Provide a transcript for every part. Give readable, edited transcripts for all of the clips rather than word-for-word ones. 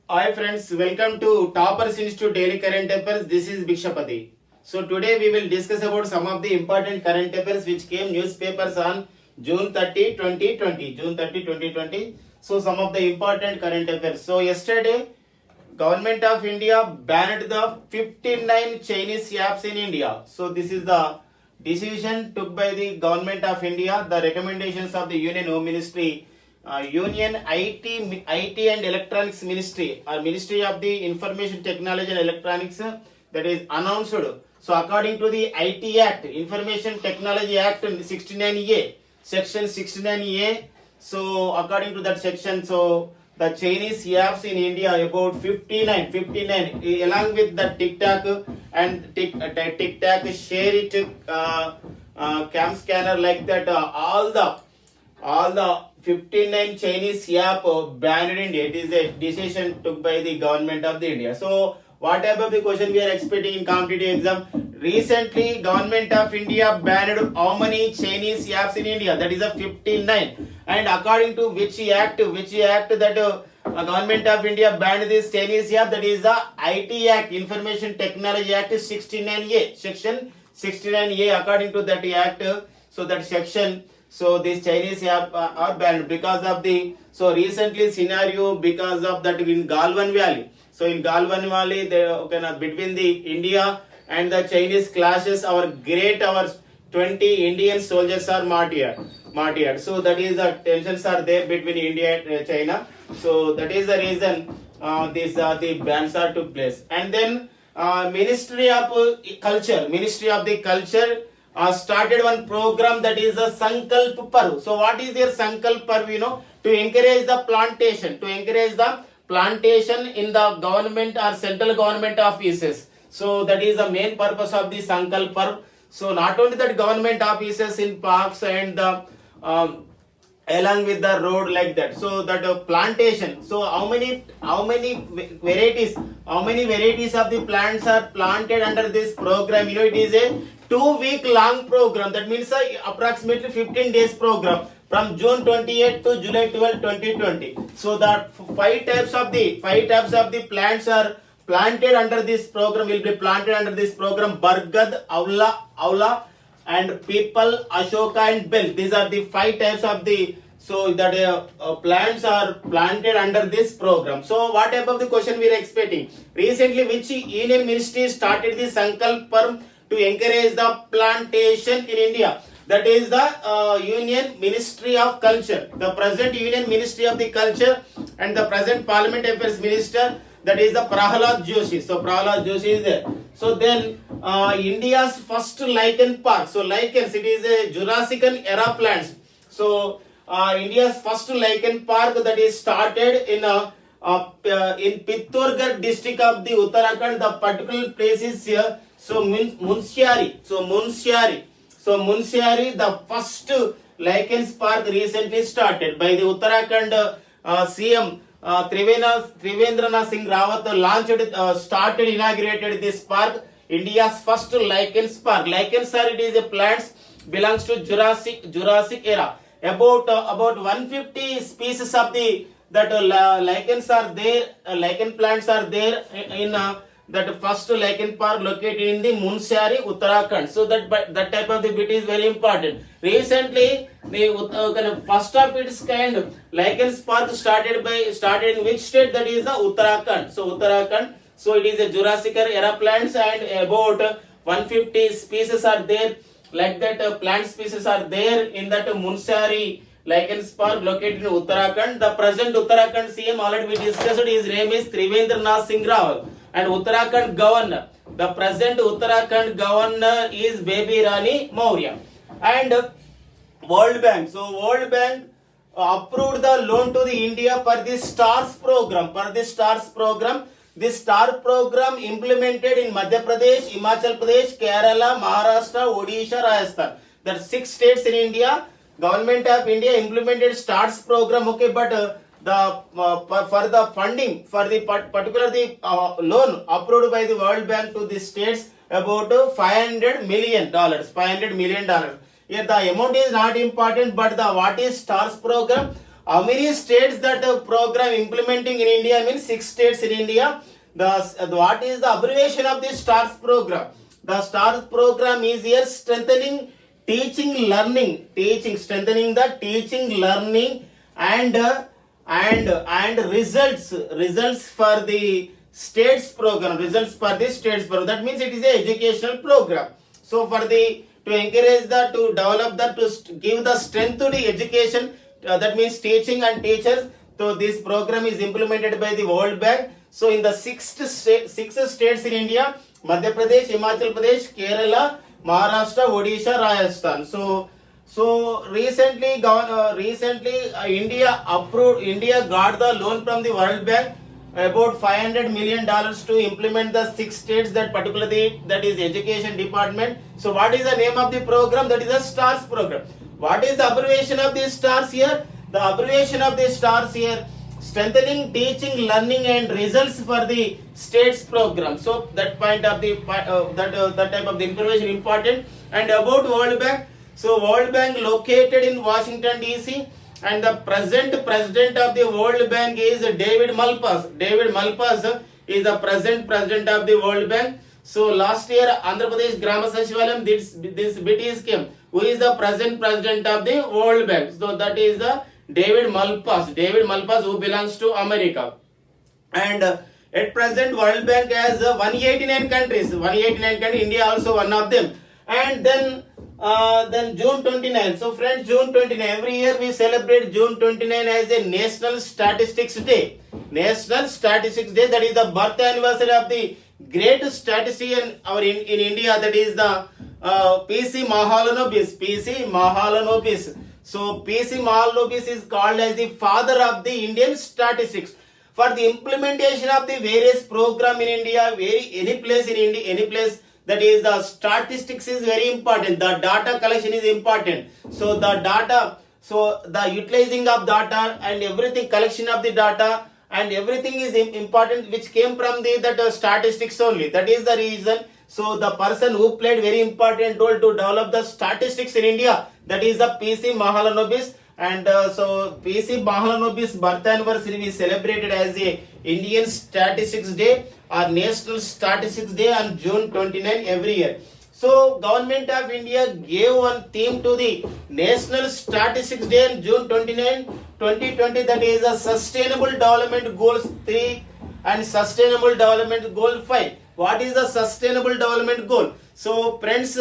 Hi friends, welcome to Toppers Institute Daily Current Affairs. This is Bhikshapati. So today we will discuss about some of the important current affairs which came newspapers on June 30, 2020. June 30, 2020. So some of the important current affairs. So yesterday, Government of India banned the 59 Chinese apps in India. So this is the decision took by the Government of India. The recommendations of the Union Home Ministry, Union IT and Electronics Ministry, or Ministry of the Information Technology and Electronics, that is announced. So according to the IT Act, Information Technology Act 69A, Section 69A. So according to that section, so the Chinese apps in India about 59 along with the TikTok and TikTok share it cam scanner like that, all the 59 Chinese app banned in India. It is a decision took by the government of the India. So what type of the question we are expecting in competitive exam? Recently, government of India banned how many Chinese apps in India? That is a 59. And according to which act that government of India banned this Chinese app? That is the IT Act, Information Technology Act 69A, Section 69A. According to that act, so that section, so this Chinese app are banned because of the recently scenario, because of that in Galwan Valley. So in Galwan Valley, between the India and the Chinese clashes, our 20 Indian soldiers are martyred. So that is the tensions are there between India and China. So that is the reason the bans are took place. And then Ministry of the Culture started one program, that is the Sankalp Parv. So what is their Sankalp Parv? To encourage the plantation in the government or central government offices. So that is the main purpose of the Sankalp Parv. So not only that, government offices in parks and the along with the road like that. So that plantation. So how many varieties of the plants are planted under this program? It is a 2-week long program. That means approximately 15 days program from June 28 to July 12, 2020. So that five types of the plants are planted under this program. Will be planted under this program: Bargad, Aula, and People, Ashoka, and Bel. These are the 5 types of the plants are planted under this program. So what type of the question we are expecting? Recently, which Union Ministry started the Sankalp Parv to encourage the plantation in India? That is the Union Ministry of Culture. The present Union Ministry of the Culture and the present Parliament Affairs Minister, that is the Prahalad Joshi. So Prahalad Joshi is there. So then India's first lichen park. So lichens, it is a Jurassic era plants. So India's first lichen park, that is started in Pittorgarh district of the Uttarakhand. The particular place is here. So Munsiari, the first lichens park recently started by the Uttarakhand CM Trivendranath Singh Rawat inaugurated this park, India's first lichens park. Lichens are, it is a plants belongs to Jurassic era. About 150 species of the lichens are there. Lichen plants are there in that first lichen park located in the Munsiari, Uttarakhand. So that type of the bit is very important. Recently, the first of its kind lichens park started in which state? That is the Uttarakhand. So Uttarakhand. So it is a Jurassic era plants, and about 150 species are there. Like that, plant species are there in that Munsiari lichens park located in Uttarakhand. The present Uttarakhand CM, already we discussed, his name is Trivendranath Singh Rawat. And Uttarakhand governor, the present Uttarakhand governor is Baby Rani Maurya. And World Bank. So World Bank approved the loan to the India for the STARS program. This STAR program implemented in Madhya Pradesh, Himachal Pradesh, Kerala, Maharashtra, Odisha, Rajasthan. There are 6 states in India. Government of India implemented STARS program. Okay, but for the funding, for the particular loan approved by the World Bank to the states, about $500 million. Here the amount is not important, but what is STARS program? how many states that program implementing in India? Means 6 states in India. What is the abbreviation of this STARS program? The STARS program is here strengthening teaching learning, strengthening the teaching learning and results for the states program, that means it is a educational program. So for the to encourage the to develop the to give the strength to the education, that means teaching and teachers. So this program is implemented by the World Bank. So in the six states in India, Madhya Pradesh, Himachal Pradesh, Kerala, Maharashtra, Odisha, Rajasthan. So recently India got the loan from the World Bank about $500 million to implement the 6 states, that particularly that is education department. So what is the name of the program? That is the STARS program. What is the abbreviation of the STARS here? The abbreviation of the STARS here, strengthening teaching learning and results for the states program. So that point of the that type of the information important. And about World Bank, so World Bank located in Washington DC, and the present president of the World Bank is David Malpass. David Malpass is the present president of the World Bank. So last year Andhra Pradesh Grama Sachivalayam, this BTS came. Who is the present president of the World Bank? So that is the David Malpass, who belongs to America. And at present World Bank has 189 countries. India also one of them. And then June 29. So friends, June 29, every year we celebrate June 29 as a National Statistics Day. National Statistics Day, that is the birth anniversary of the great statistician in India, that is the P.C. Mahalanobis. So P.C. Mahalanobis is called as the father of the Indian statistics. For the implementation of the various program in India, any place in India, any place, that is the statistics is very important. The data collection is important. So the data, so the utilizing of data and everything, collection of the data and everything is important, which came from the statistics only. That is the reason. So the person who played very important role to develop the statistics in India, that is the P.C. Mahalanobis. And so P.C. Mahalanobis birth anniversary we celebrated as a Indian Statistics Day or National Statistics Day on June 29 every year. So Government of India gave one theme to the National Statistics Day on June 29, 2020, that is a Sustainable Development Goals 3 and Sustainable Development Goal 5. What is the Sustainable Development Goal? So friends,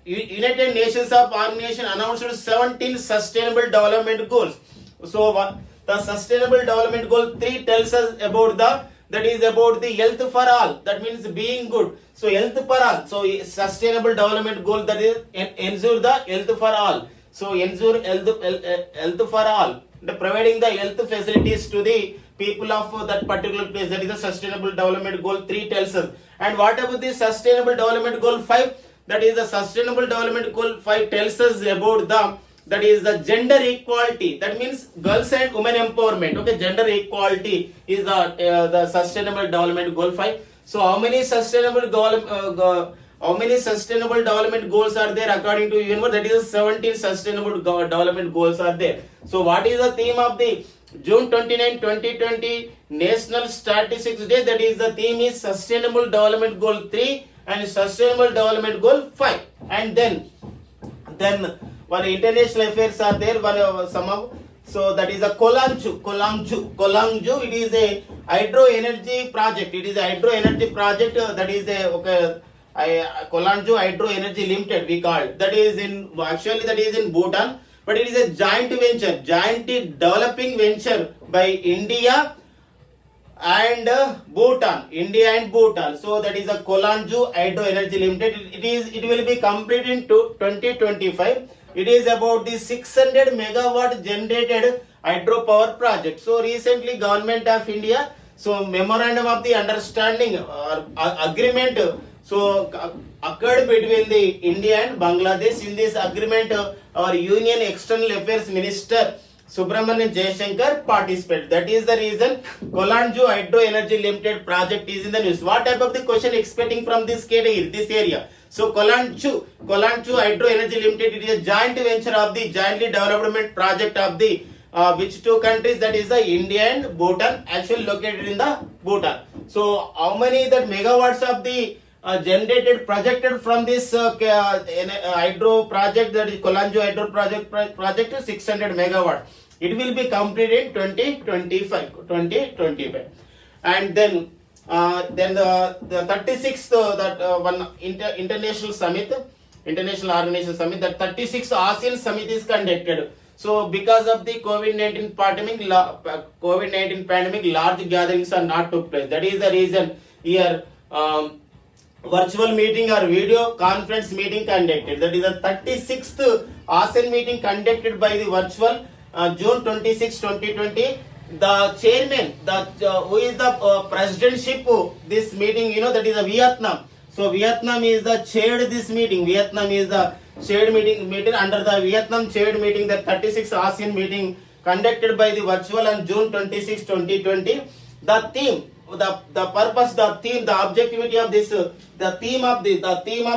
United Nations of Organization announced 17 Sustainable Development Goals. So the Sustainable Development Goal 3 tells us about that is about the health for all. That means being good. So health for all. So Sustainable Development Goal, that is ensure the health for all. So ensure health for all. Providing the health facilities to the people of that particular place. That is the Sustainable Development Goal 3 tells us. And what about the Sustainable Development Goal 5? That is the Sustainable Development Goal 5 tells us about that is the gender equality. That means girls and women empowerment. Okay, gender equality is the Sustainable Development Goal 5. So how many sustainable development goals are there according to UN? That is 17 sustainable development goals are there. So what is the theme of the June 29, 2020 National Statistics Day? That is the theme is Sustainable Development Goal 3 and Sustainable Development Goal 5. And then one international affairs are there. So that is a Kolangju. It is a hydro energy project. That is a Kolangju Hydro Energy Limited we call. That is in Bhutan. But it is a joint developing venture by India and Bhutan. So that is a Kolangju Hydro Energy Limited. It will be completed in 2025. It is about the 600 megawatt generated hydropower project. So recently Government of India, so memorandum of the understanding or agreement occurred between the India and Bangladesh. In this agreement, our Union External Affairs Minister Subramanian Jaishankar participated. That is the reason Kolangju Hydro Energy Limited project is in the news. What type of the question expecting from this category, this area? So Kolangju Hydro Energy Limited, it is a joint venture of the jointly development project of the which two countries, that is the India and Bhutan, actually located in the Bhutan. So how many that megawatts of the generated projected from this hydro project, that is Kolanju hydro project is 600 megawatt. It will be completed in 2025. And then the 36th one international summit, international organization summit, that 36th ASEAN summit is conducted. So because of the COVID-19 pandemic, large gatherings are not took place. That is the reason here virtual meeting or video conference meeting conducted. That is the 36th ASEAN meeting conducted by the virtual June 26, 2020. The chairman, who is the presidentship this meeting, that is a Vietnam. So Vietnam is the chaired this meeting. Vietnam is the chaired meeting under the Vietnam chaired meeting, the 36th ASEAN meeting conducted by the virtual on June 26, 2020. The theme, the purpose, the theme, the objectivity of this, the theme of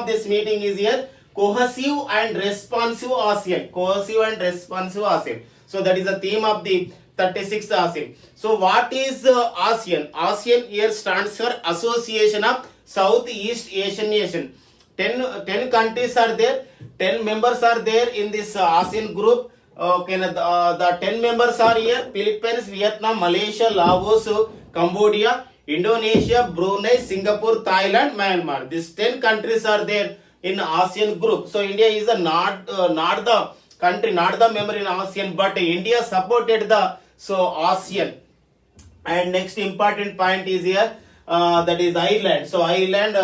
this meeting is here: cohesive and responsive ASEAN. Cohesive and responsive ASEAN. So that is the theme of the 36th ASEAN. So what is ASEAN? ASEAN here stands for Association of Southeast Asian Nation. 10 countries are there, 10 members are there in this ASEAN group. Okay, the 10 members are here: Philippines, Vietnam, Malaysia, Laos, Cambodia, Indonesia, Brunei, Singapore, Thailand, Myanmar. These 10 countries are there in ASEAN group. So India is not the country, not the member in ASEAN, but India supported the ASEAN. And next important point is here, that is Ireland. So Ireland,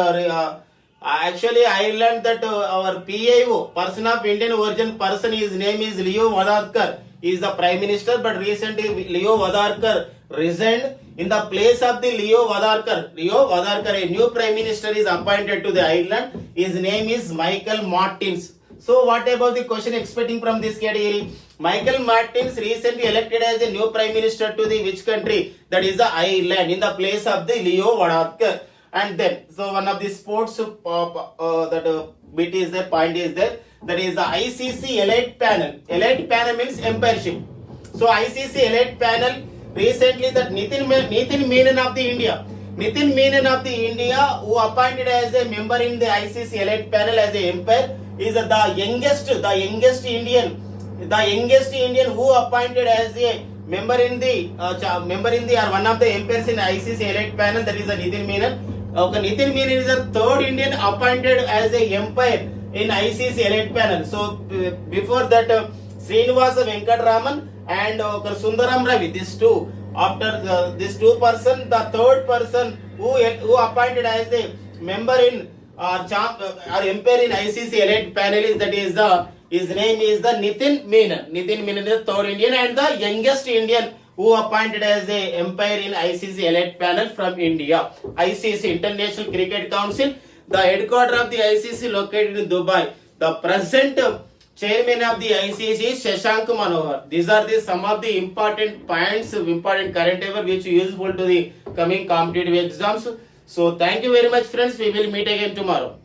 actually Ireland, that our PIO, person of Indian origin person, his name is Leo Varadkar. He is the Prime Minister, but recently Leo Varadkar resigned. In the place of the Leo Varadkar, a new Prime Minister is appointed to the Ireland. His name is Michael Martins. So what about the question expecting from this category? Michael Martins recently elected as a new Prime Minister to the which country? That is the Ireland, in the place of the Leo Varadkar. And then, so one of the sports bit is there, point is there. That is the ICC Elite Panel. Elite Panel means empireship. So ICC Elite Panel, recently that Nitin Menon of the India, who appointed as a member in the ICC Elite Panel as a umpire, is the youngest Indian who appointed as a member in the or one of the umpires in ICC Elite Panel. That is the Nitin Menon. Okay, Nitin Menon is the third Indian appointed as a umpire in ICC Elite Panel. So before that, Srinivasa Venkataraman and Sundaram Ravi, these two. After these two person, the third person who appointed as a member in or umpire in ICC Elite Panel is, that is his name is the Nitin Menon. Nitin Menon is the third Indian and the youngest Indian who appointed as a umpire in ICC Elite Panel from India. ICC, International Cricket Council, the headquarters of the ICC located in Dubai. The present chairman of the ICC is Shashank Manohar. These are some of the important points, important current affairs which are useful to the coming competitive exams. So thank you very much, friends. We will meet again tomorrow.